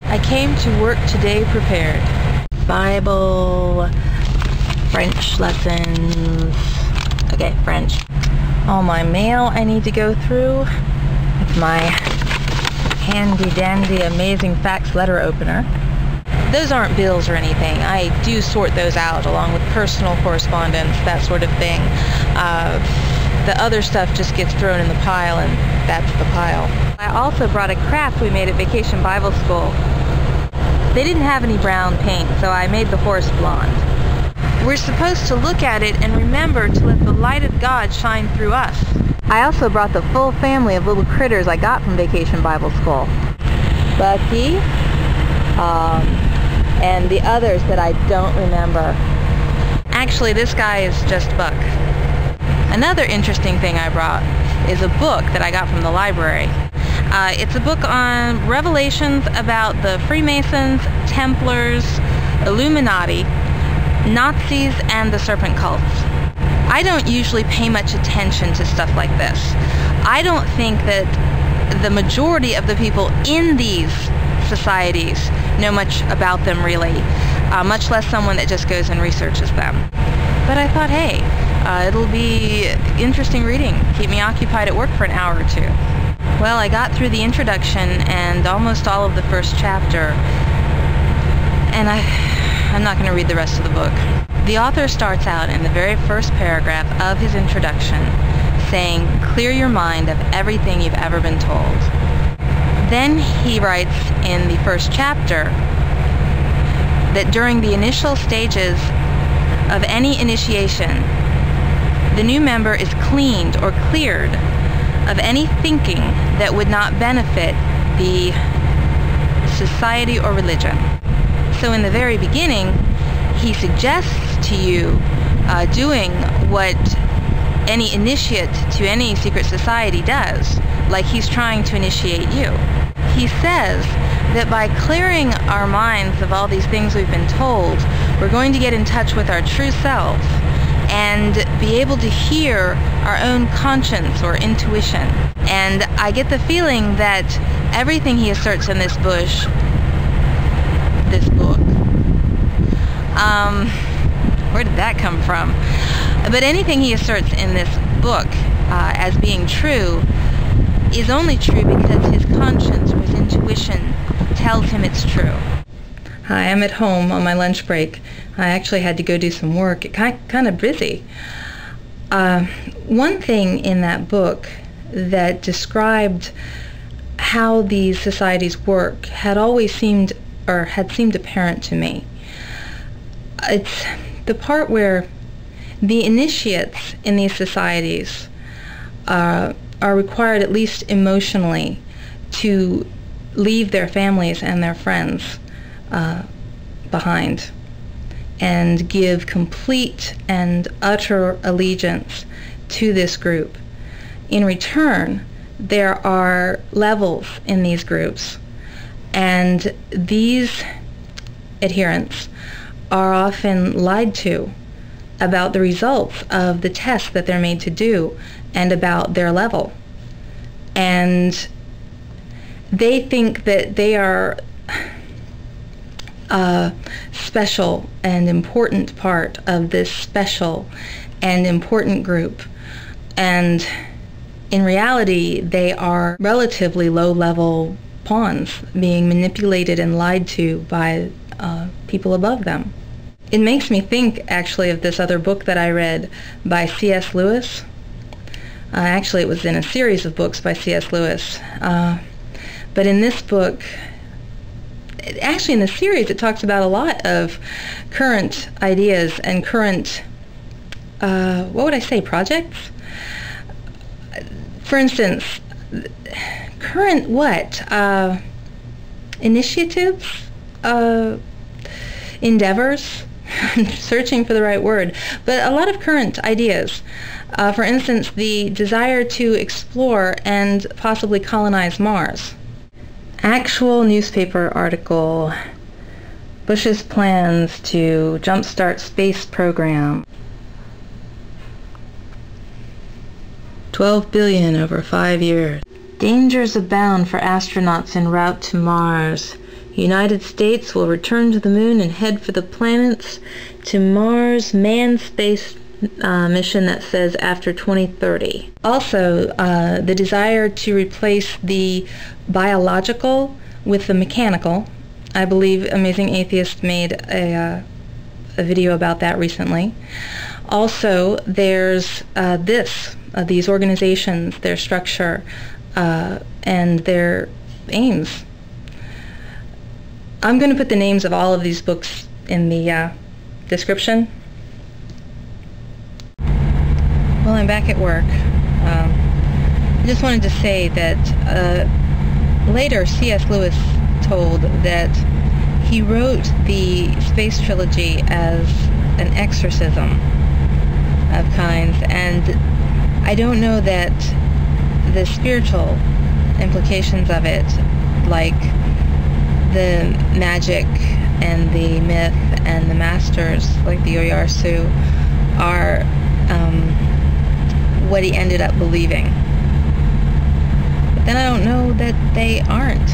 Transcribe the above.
I came to work today prepared. Bible, French lessons. Okay, French. All my mail I need to go through. It's my handy-dandy Amazing Facts letter opener. Those aren't bills or anything. I do sort those out along with personal correspondence, that sort of thing. The other stuff just gets thrown in the pile, and that's the pile. I also brought a craft we made at Vacation Bible School. They didn't have any brown paint, so I made the horse blonde. We're supposed to look at it and remember to let the light of God shine through us. I also brought the full family of little critters I got from Vacation Bible School. Bucky, and the others that I don't remember. Actually, this guy is just Buck. Another interesting thing I brought is a book that I got from the library. It's a book on revelations about the Freemasons, Templars, Illuminati, Nazis, and the serpent cults. I don't usually pay much attention to stuff like this. I don't think that the majority of the people in these societies know much about them really, much less someone that just goes and researches them. But I thought, hey, it'll be interesting reading. Keep me occupied at work for an hour or two. Well, I got through the introduction and almost all of the first chapter, and I'm not going to read the rest of the book. The author starts out in the very first paragraph of his introduction saying, clear your mind of everything you've ever been told. Then he writes in the first chapter that during the initial stages of any initiation, the new member is cleaned or cleared of any thinking that would not benefit the society or religion. So in the very beginning, he suggests to you doing what any initiate to any secret society does, like he's trying to initiate you. He says that by clearing our minds of all these things we've been told, we're going to get in touch with our true self and be able to hear our own conscience or intuition. And I get the feeling that everything he asserts in this book, where did that come from? But anything he asserts in this book as being true is only true because his conscience or his intuition tells him it's true. Hi, I'm at home on my lunch break. I actually had to go do some work. It kind of busy. One thing in that book that described how these societies work had always seemed apparent to me. It's the part where the initiates in these societies are required, at least emotionally, to leave their families and their friends behind and give complete and utter allegiance to this group. In return, there are levels in these groups, and these adherents are often lied to about the results of the tests that they're made to do and about their level. And they think that they are a special and important part of this special and important group. And in reality, they are relatively low-level pawns being manipulated and lied to by people above them. It makes me think, actually, of this other book that I read by C.S. Lewis. Actually, it was in a series of books by C.S. Lewis. But in this book, actually in the series, it talks about a lot of current ideas and current, what would I say, projects? For instance, current what? Initiatives? Endeavors? I'm searching for the right word. But a lot of current ideas. For instance, the desire to explore and possibly colonize Mars. Actual newspaper article. Bush's plans to jumpstart space program. 12 billion over 5 years. Dangers abound for astronauts en route to Mars. United States will return to the moon and head for the planets to Mars manned space mission that says after 2030. Also, the desire to replace the biological with the mechanical. I believe Amazing Atheist made a video about that recently. Also, there's these organizations, their structure, and their aims. I'm going to put the names of all of these books in the description. Well, I'm back at work. I just wanted to say that later C.S. Lewis told that he wrote the Space Trilogy as an exorcism of kinds, and I don't know that the spiritual implications of it, like the magic and the myth and the masters, like the Oyarzun, are what he ended up believing. But then I don't know that they aren't.